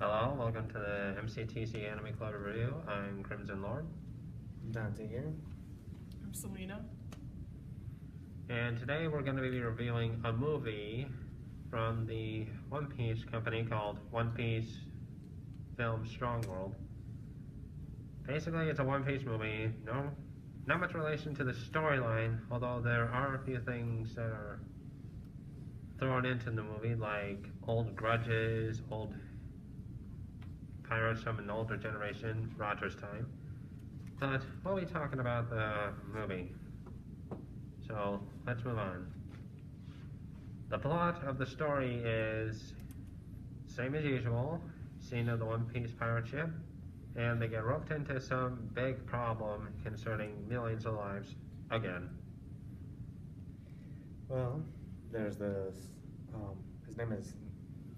Hello, welcome to the MCTC Anime Club review. I'm Crimson Lord. Dante here. I'm Selena. And today we're going to be reviewing a movie from the One Piece company called One Piece Film Strong World. Basically, it's a One Piece movie. Not much relation to the storyline, although there are a few things that are thrown into the movie, like old grudges, old pirates from an older generation, Roger's time. But we'll be talking about the movie. So let's move on. The plot of the story is same as usual, scene of the One Piece pirate ship, and they get roped into some big problem concerning millions of lives again. Well, there's this, his name is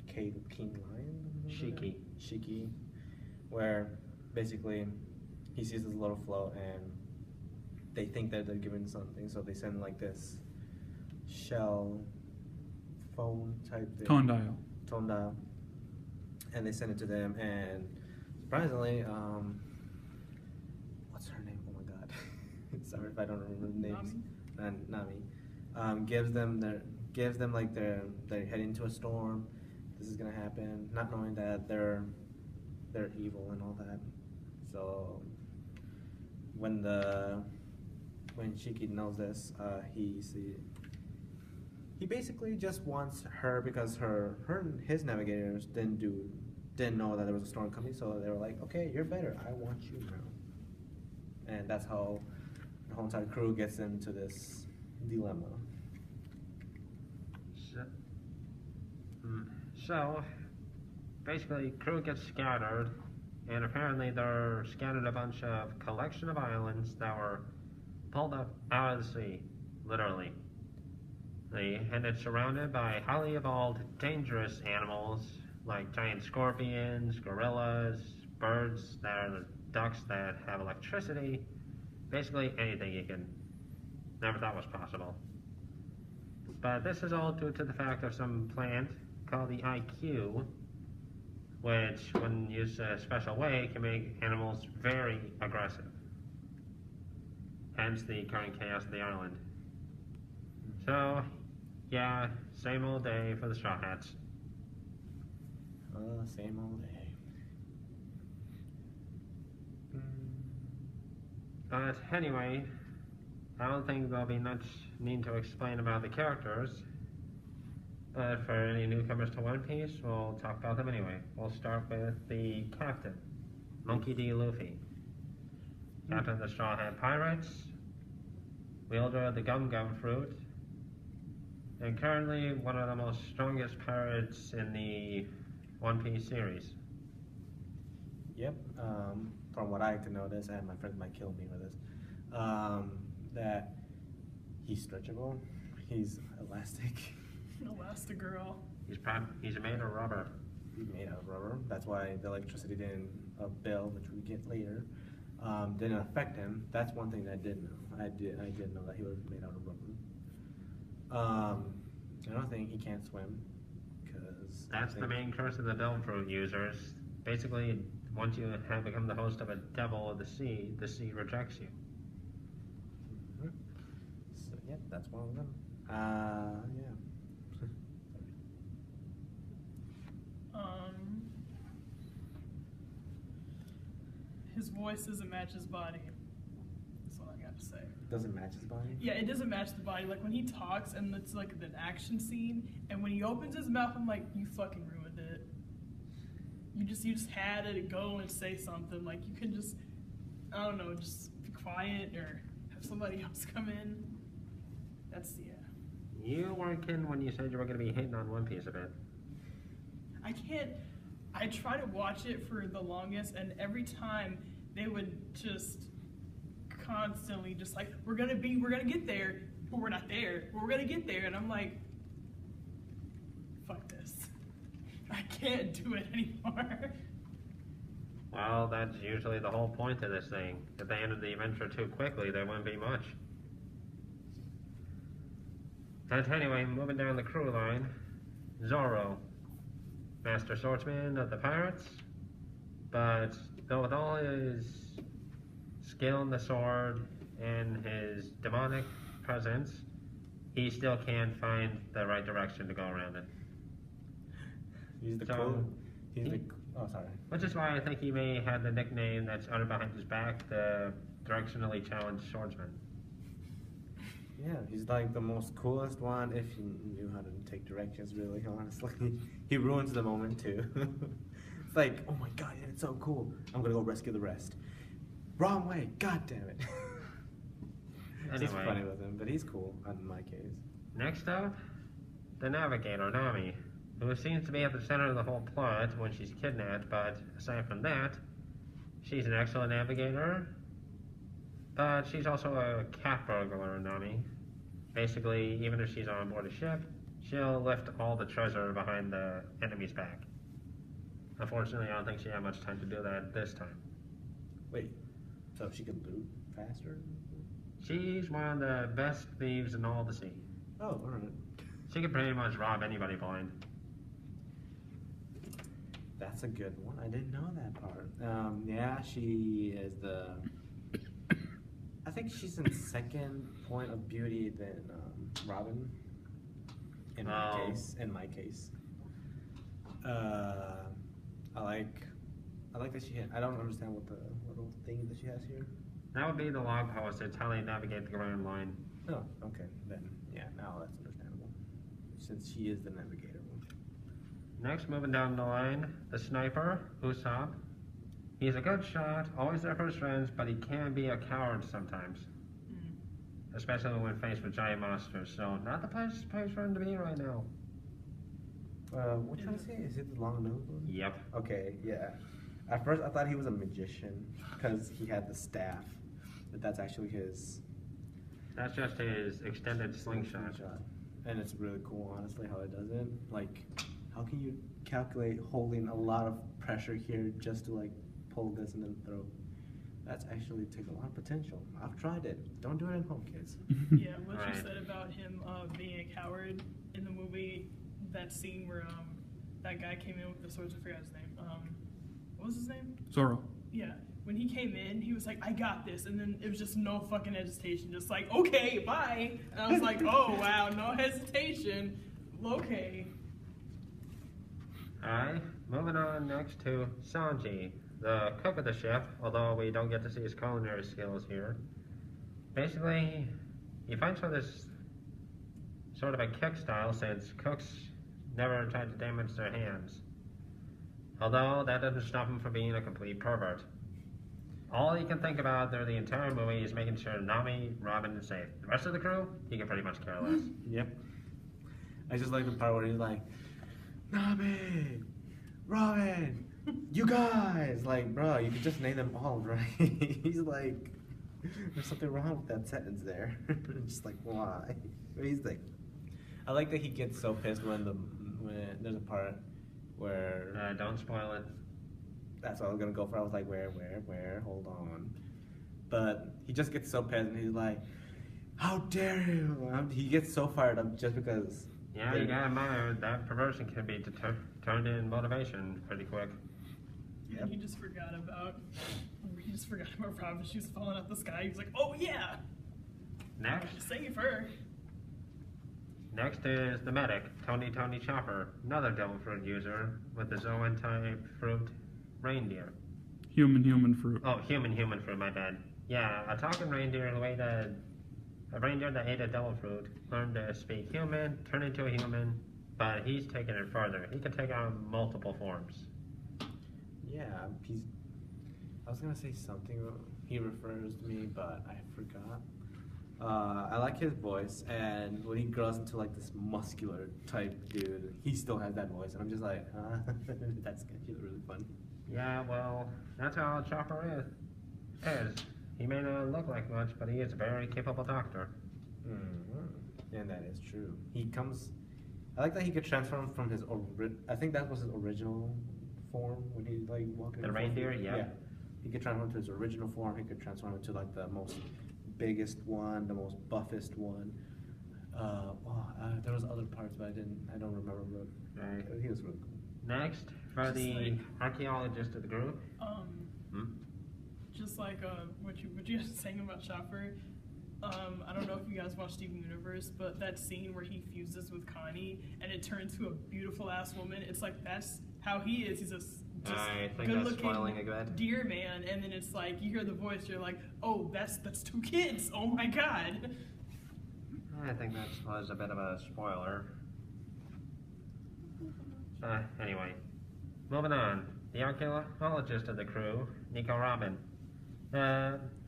King Lion? Shiki, where basically he sees this little float and they think that they're given something, so they send like this shell phone type thing. Tone dial. And they send it to them, and surprisingly, what's her name? Oh my god. Sorry if I don't remember the names. Nami. Gives them like they're heading into a storm. This is gonna happen, not knowing that they're evil and all that. So when Shiki knows this, he basically just wants her, because his navigators didn't know that there was a storm coming, so they were like, okay, you're better, I want you now. And that's how the whole entire crew gets into this dilemma. So basically, crew gets scattered, and apparently they're scattered a bunch of collection of islands that were pulled up out of the sea, literally. And it's surrounded by highly evolved, dangerous animals like giant scorpions, gorillas, birds that are ducks that have electricity, basically anything you can never thought was possible. But this is all due to the fact of some plant called the IQ, which, when used a special way, can make animals very aggressive. Hence the current chaos of the island. So, yeah, same old day for the Straw Hats. Same old day. But anyway, I don't think there'll be much need to explain about the characters. But for any newcomers to One Piece, we'll talk about them anyway. We'll start with the captain, Monkey D. Luffy. Captain of the Straw Hat Pirates, wielder of the Gum Gum Fruit, and currently one of the most strongest pirates in the One Piece series. Yep, from what I could notice, and my friends might kill me for this, that he's stretchable, he's elastic. Elastigirl. He's made of rubber. He's made out of rubber. That's why the electricity didn't bill, which we get later, didn't affect him. That's one thing that I did know. I did know that he was made out of rubber. Another thing, he can't swim, because that's the main curse of the Bell Fruit users. Basically, once you have become the host of a devil of the sea rejects you. So yeah, that's one of them. Yeah. His voice doesn't match his body. That's what I gotta say. Doesn't match his body? Yeah, it doesn't match the body. Like when he talks and it's like an action scene, and when he opens his mouth, I'm like, you fucking ruined it. You just had to go and say something. Like you can just, I don't know, just be quiet or have somebody else come in. That's, yeah. You weren't kidding when you said you were going to be hitting on One Piece a bit. I try to watch it for the longest, and every time they would just constantly just like, we're gonna get there, but we're not there. We're gonna get there, and I'm like, fuck this. I can't do it anymore. Well, that's usually the whole point of this thing. If they ended the adventure too quickly, there wouldn't be much. But anyway, moving down the crew line, Zoro. master swordsman of the pirates, but though with all his skill in the sword and his demonic presence, he still can't find the right direction to go around it. He's the So, cool. He's the. Oh, sorry. Which is why I think he may have the nickname that's uttered behind his back, the directionally challenged swordsman. Yeah, he's like the most coolest one if you knew how to take directions, really, honestly. He ruins the moment, too. It's like, oh my god, yeah, it's so cool. I'm gonna go rescue the rest. Wrong way, god damn it. It's Anyway, funny with him, but he's cool, in my case. next up, the navigator, Nami, who seems to be at the center of the whole plot when she's kidnapped, but aside from that, she's an excellent navigator, but she's also a cat burglar, Nami. Basically, even if she's on board a ship, she'll lift all the treasure behind the enemy's back. Unfortunately, I don't think she had much time to do that this time. Wait, so she can loot faster? She's one of the best thieves in all the sea. Oh, alright. She can pretty much rob anybody blind. That's a good one. I didn't know that part. Yeah, she is the. I think she's in second point of beauty than Robin. In my case. In my case. I like that she. I don't understand what the little thing that she has here. That would be the log post. It's how they navigate the Grand Line. Oh, okay. Then yeah, now that's understandable. Since she is the navigator. Next, moving down the line, the sniper, Usopp. He's a good shot, always there for his friends, but he can be a coward sometimes. Especially when faced with giant monsters, so not the place for him to be right now. What can I say? Is it the long nose one? Yep. Okay, yeah. At first, I thought he was a magician because he had the staff, but that's actually his. That's just his extended slingshot. And it's really cool, honestly, how it does it. Like, how can you calculate holding a lot of pressure here just to like pull this and then throw? That's actually takes a lot of potential. I've tried it. Don't do it at home, kids. Yeah, what Right. you said about him being a coward in the movie, that scene where that guy came in with the swords, I forgot his name. What was his name? Zoro. Yeah. When he came in, he was like, I got this. And then it was just no fucking hesitation. Just like, okay, bye. And I was like, oh, wow, no hesitation. Okay. Alright, moving on next to Sanji, the cook of the ship, although we don't get to see his culinary skills here. Basically, he fights for this sort of a kick style since cooks never tried to damage their hands. Although that doesn't stop him from being a complete pervert. All he can think about through the entire movie is making sure Nami, Robin is safe. The rest of the crew, he can pretty much care less. Yep. I just like the part where he's like, Nami, Robin, you guys, like, bro, you could just name them all, right? He's like, there's something wrong with that sentence there. Just like, why? But he's like, I like that he gets so pissed when there's a part where Don't spoil it. that's what I was gonna go for. I was like, where? Hold on. But he just gets so pissed and he's like, how dare you? He gets so fired up just because. Yeah, you gotta admire that perversion can be turned in motivation pretty quick. Yep. And he just forgot about Robin. She was falling out the sky. He was like, oh yeah, Next. save her. Next is the medic, Tony Chopper, another devil fruit user with the Zoan type fruit reindeer. Human fruit. Oh, human fruit, my bad. Yeah, a talking reindeer, the way that a reindeer that ate a devil fruit learned to speak human, turn into a human, but he's taken it further. He can take on multiple forms. Yeah, I was gonna say something. He refers to me, but I forgot. I like his voice, and when he grows into like this muscular type dude, he still has that voice, and I'm just like, that's actually really fun. Yeah, well, that's how Chopper is. He may not look like much, but he is a very capable doctor. Mm-hmm. And that is true. He comes. I like that he could transform from his. I think that was his original form when he like walked. The reindeer, yeah. He could transform to his original form. He could transform into like the most biggest one, the most buffest one. There was other parts, but I don't remember. But Right. he was really cool. Next, for Just the like- archaeologist of the group. Just like what you guys saying about Chopper. I don't know if you guys watch Steven Universe, but that scene where he fuses with Connie and it turns to a beautiful ass woman. It's like that's how he is. He's a just I think good that's spoiling a looking bit. deer man, and then it's like you hear the voice. You're like, oh, that's 2 kids. Oh my god. I think that was a bit of a spoiler. Anyway, moving on. The archaeologist of the crew, Nico Robin.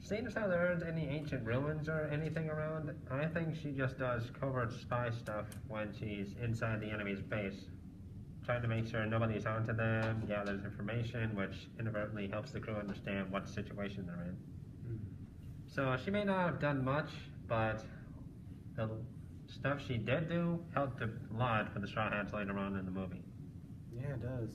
Seeing as how there aren't any ancient ruins or anything around, I think she just does covert spy stuff when she's inside the enemy's base. Trying to make sure nobody's onto them, gathers information, which inadvertently helps the crew understand what situation they're in. So she may not have done much, but the stuff she did do helped a lot for the Straw Hats later on in the movie. Yeah, it does.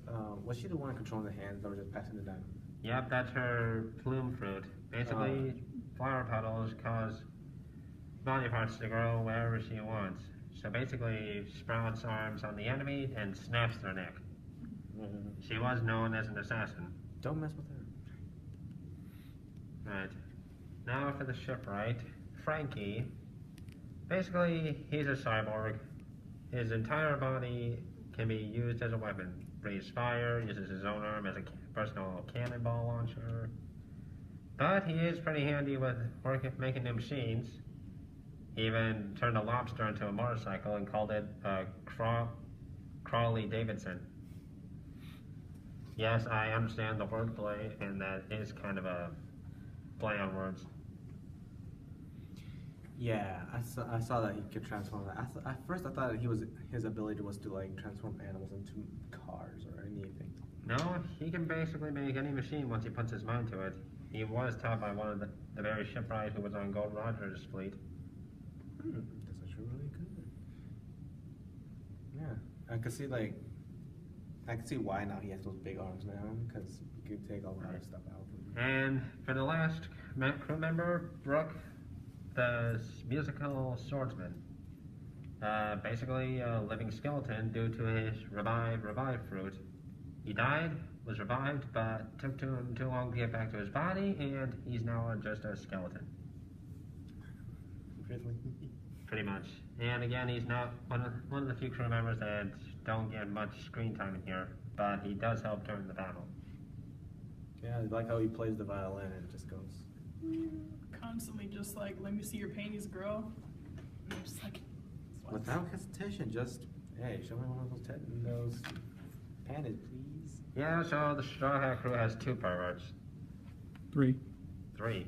Was she the one controlling the hands that were just passing it down? Yep, that's her plume fruit. Basically, flower petals cause body parts to grow wherever she wants. So basically, sprouts arms on the enemy and snaps their neck. She was known as an assassin. Don't mess with her. Right. Now for the shipwright, Frankie. Basically, he's a cyborg. His entire body can be used as a weapon. Breathes fire, uses his own arm as a personal cannonball launcher. But he is pretty handy with making new machines. He even turned a lobster into a motorcycle and called it Crawley Davidson. Yes, I understand the wordplay, and that is kind of a play on words. Yeah, I saw that he could transform. At first, I thought his ability was to like transform animals into cars or anything. No, he can basically make any machine once he puts his mind to it. He was taught by one of the very shipwright who was on Gold Roger's fleet. That's actually really good. Yeah, I could see why now he has those big arms now, because he could take all the other stuff out. And for the last crew member, Brooke, the musical swordsman. Basically a living skeleton due to his revive fruit. He died, was revived, but took him too long to get back to his body, and he's now just a skeleton. Really? Pretty much. And again, he's not one of the few crew members that don't get much screen time in here, but he does help during the battle. Yeah, I like how he plays the violin and it just goes. Constantly just like, let me see your panties, girl. And I'm just like, what? Without hesitation, just hey, show me one of those panties, please. Yeah, so the Straw Hat crew has 2 perverts. 3. 3.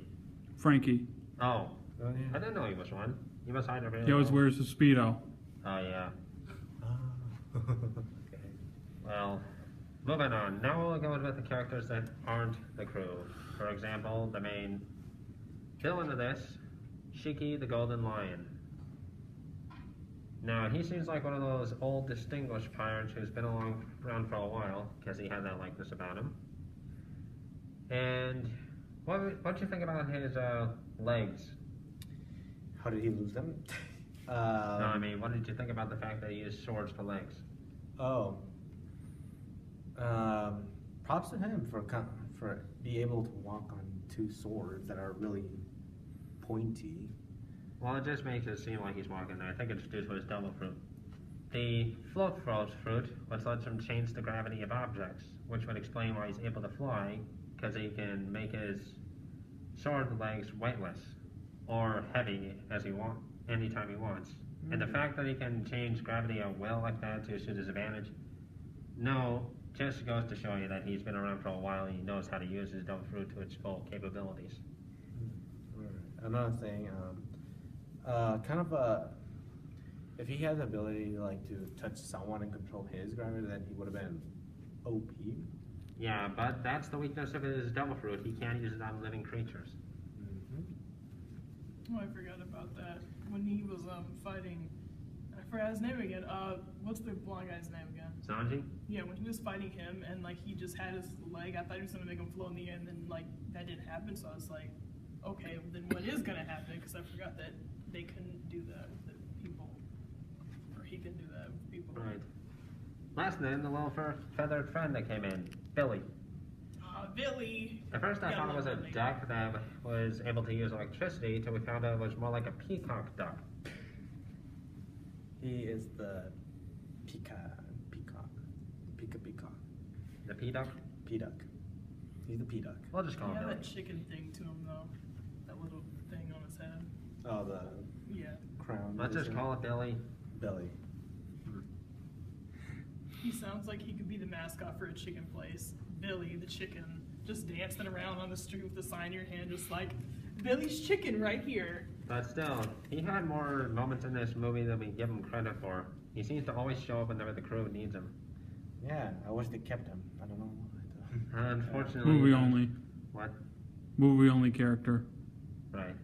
Frankie. Oh, Oh, yeah. I didn't know he was one. He must hide really He always well. wears a Speedo. Oh, yeah. Okay. Well, moving on. Now we'll go with the characters that aren't the crew. For example, the main villain of this, Shiki the Golden Lion. Now, he seems like one of those old distinguished pirates who's been around for a while, because he had that likeness about him. And what do you think about his legs? How did he lose them? No, I mean, what did you think about the fact that he used swords for legs? Oh. Props to him for being able to walk on 2 swords that are really pointy. Well, it just makes it seem like he's walking there. I think it's due to his double fruit. The float fruit, which lets him change the gravity of objects, which would explain why he's able to fly, because he can make his sword legs weightless or heavy as he wants, anytime he wants. And the fact that he can change gravity at will like that to suit his advantage, just goes to show you that he's been around for a while and he knows how to use his double fruit to its full capabilities. Another thing, if he had the ability to touch someone and control his gravity, then he would have been OP. Yeah, but that's the weakness of his double fruit. He can't use it on living creatures. Oh, I forgot about that. When he was fighting, I forgot his name again. What's the blonde guy's name again? Sanji? Yeah, when he was fighting him and he just had his leg, I thought he was gonna make him float in the air, and then that didn't happen. So I was like, okay, well, then what is gonna happen? Because I forgot that they couldn't do that with the people, or he can do that with people. Right. Last name, the little feathered friend that came in, Billy. Billy. At first I Yeah, thought it was a Billy. duck that was able to use electricity, till we found out it was more like a peacock duck. He is the peacock. The pea-duck? P-duck. He's the P-duck. We'll just call He him had Billy. that chicken thing to him though. That little thing on his head. Oh, the Yeah. crown. Let's just call it Billy. Billy. He sounds like he could be the mascot for a chicken place. Billy, the chicken, just dancing around on the street with a sign in your hand, just like, Billy's chicken right here. But still, he had more moments in this movie than we give him credit for. He seems to always show up whenever the crew needs him. Yeah, I wish they kept him. I don't know why. Unfortunately... Movie only. What? Movie only character. Right.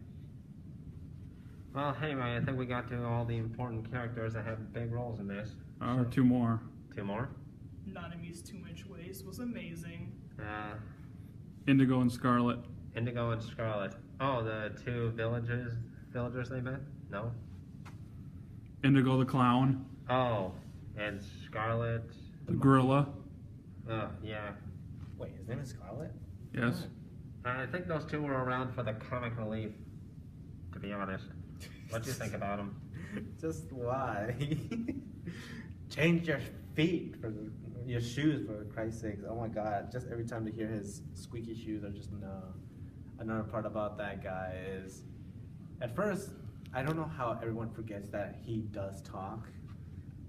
Well, anyway, I think we got to all the important characters that had big roles in this. Or two more. Two more? Nanami's 2-inch waist was amazing. Indigo and Scarlet. Indigo and Scarlet. Oh, the two villagers they met? No? Indigo the clown. Oh, and Scarlet... The gorilla. Yeah. Wait, his name is Scarlet? Yes. I think those two were around for the comic relief, to be honest. What do you think about them? Just why? Change your feet your shoes, for Christ's sakes. Oh my God! Just every time to hear his squeaky shoes, or just no. Another part about that guy is, at first, I don't know how everyone forgets that he does talk.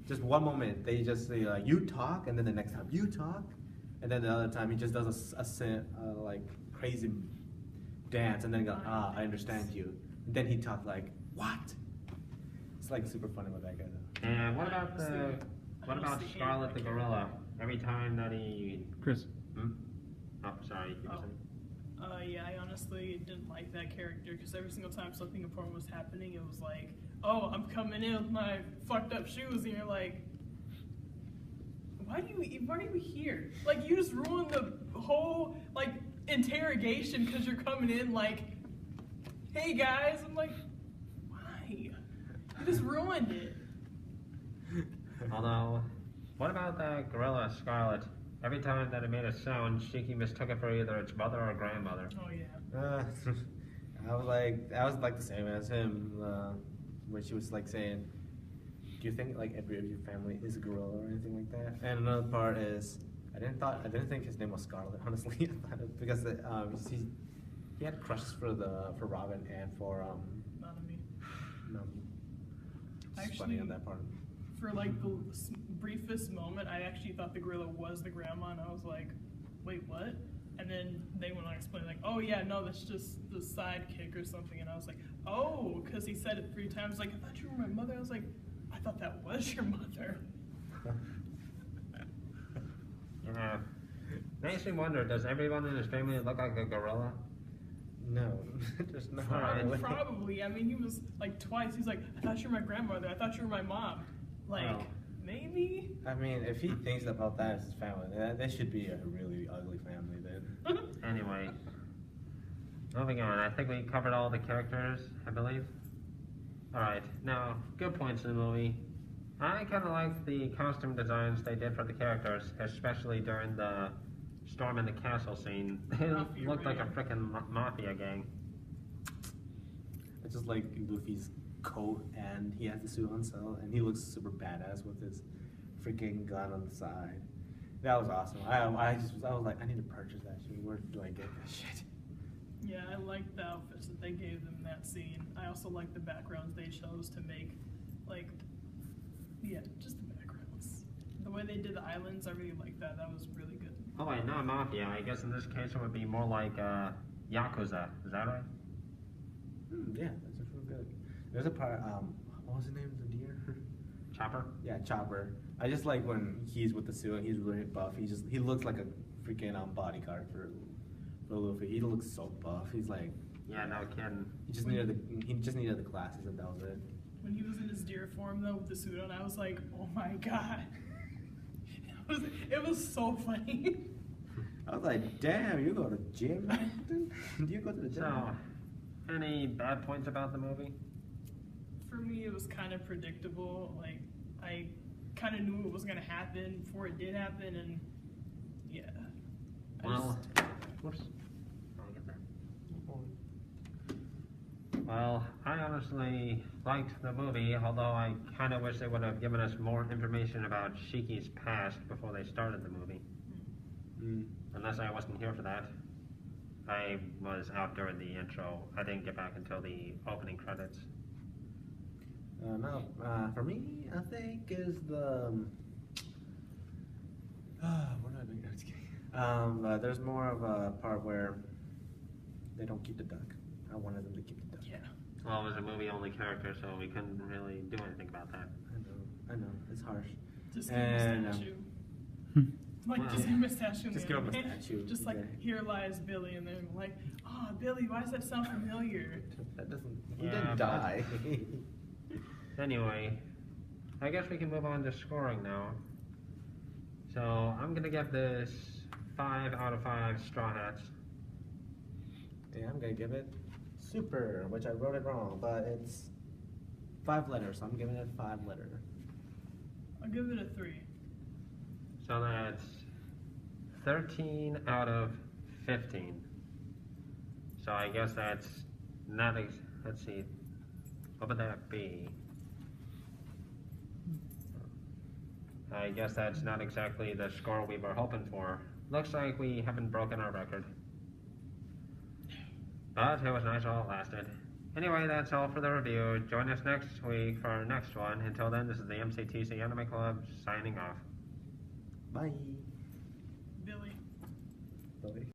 Just one moment they just say like, "You talk," and then the next time, "You talk," and then the other time he just does a like crazy dance, and then go, "Ah, I understand you." And then he talks like, "What?" It's like super funny with that guy though. And what about Scarlet the gorilla? Every time that he... Chris. Oh, sorry. You were saying? Yeah, I honestly didn't like that character because every single time something important was happening, it was like, oh, I'm coming in with my fucked up shoes, and you're like, why are you here? Like, you just ruined the whole, like, interrogation because you're coming in like, hey guys, I'm like, why? You just ruined it. Although, what about that gorilla Scarlet? Every time that it made a sound, Shiki mistook it for either its mother or grandmother. Oh yeah. I was like the same as him when she was like saying, "Do you think like every of your family is a gorilla or anything like that?" And another part is, I didn't think his name was Scarlet, honestly, because he had crushes for Robin and for Nanami. no. It's Actually, funny on that part. For like the briefest moment, I actually thought the gorilla was the grandma, and I was like, wait, what? And then they went on to explain, like, oh yeah, no, that's just the sidekick or something. And I was like, oh, because he said it 3 times, like, I thought you were my mother. I was like, I thought that was your mother. Yeah. Makes me wonder, does everyone in his family look like a gorilla? No, just no. Alright. Probably. I mean, he was like twice. He's like, I thought you were my grandmother. I thought you were my mom. Like, Oh. maybe? I mean, if he thinks about that as his family, they should be a really ugly family then. Anyway. Moving on, I think we covered all the characters, I believe. Alright, now, good points in the movie. I kind of liked the costume designs they did for the characters, especially during the storm in the castle scene. They Mafia looked like a raid. frickin' mafia gang. It's just like Luffy's coat, and he has the suit on sale, and he looks super badass with his freaking gun on the side. That was awesome. I was like, I need to purchase that shit. Where do I get that shit? Yeah, I liked the outfits that they gave them in that scene. I also liked the backgrounds they chose to make, like, yeah, just the backgrounds. The way they did the islands, I really liked that. That was really good. Oh wait, not mafia. I guess in this case it would be more like Yakuza. Is that right? Yeah, that's just real good. There's a part, what was his name? The deer? Chopper? Yeah, Chopper. I just like when he's with the suit and he's really buff. He looks like a freaking bodyguard for Luffy. He looks so buff. He's like, Yeah, no kidding. he just needed the glasses, and that was it. When he was in his deer form, though, with the suit on, I was like, oh my god. It was so funny. I was like, damn, you go to gym? Do you go to the gym? So, any bad points about the movie? For me, it was kind of predictable. Like, I kind of knew it was gonna happen before it did happen, and yeah. Well, whoops. I'll get there. Well, I honestly liked the movie, although I kind of wish they would have given us more information about Shiki's past before they started the movie. Unless I wasn't here for that. I was out during the intro. I didn't get back until the opening credits. No, for me, I think is the. What did I make? I'm just kidding. There's more of a part where they don't keep the duck. I wanted them to keep the duck. Yeah. Well, it was a movie-only character, so we couldn't really do anything about that. I know, it's harsh. Just give him a statue. Like, Wow. just give him a statue. Just in give him a there. statue, Just like, exactly. here lies Billy, and then like, oh, Billy, why does that sound familiar? That doesn't. He Yeah, didn't but- die. Anyway, I guess we can move on to scoring now. So, I'm gonna give this 5 out of 5 Straw Hats. Yeah, I'm gonna give it super, which I wrote it wrong, but it's 5 letters, so I'm giving it 5 letter. I'll give it a 3. So that's 13 out of 15. So I guess that's not, let's see, what would that be? I guess that's not exactly the score we were hoping for. Looks like we haven't broken our record. But it was nice while it lasted. Anyway, that's all for the review. Join us next week for our next one. Until then, this is the MCTC Anime Club signing off. Bye. Billy. Bye.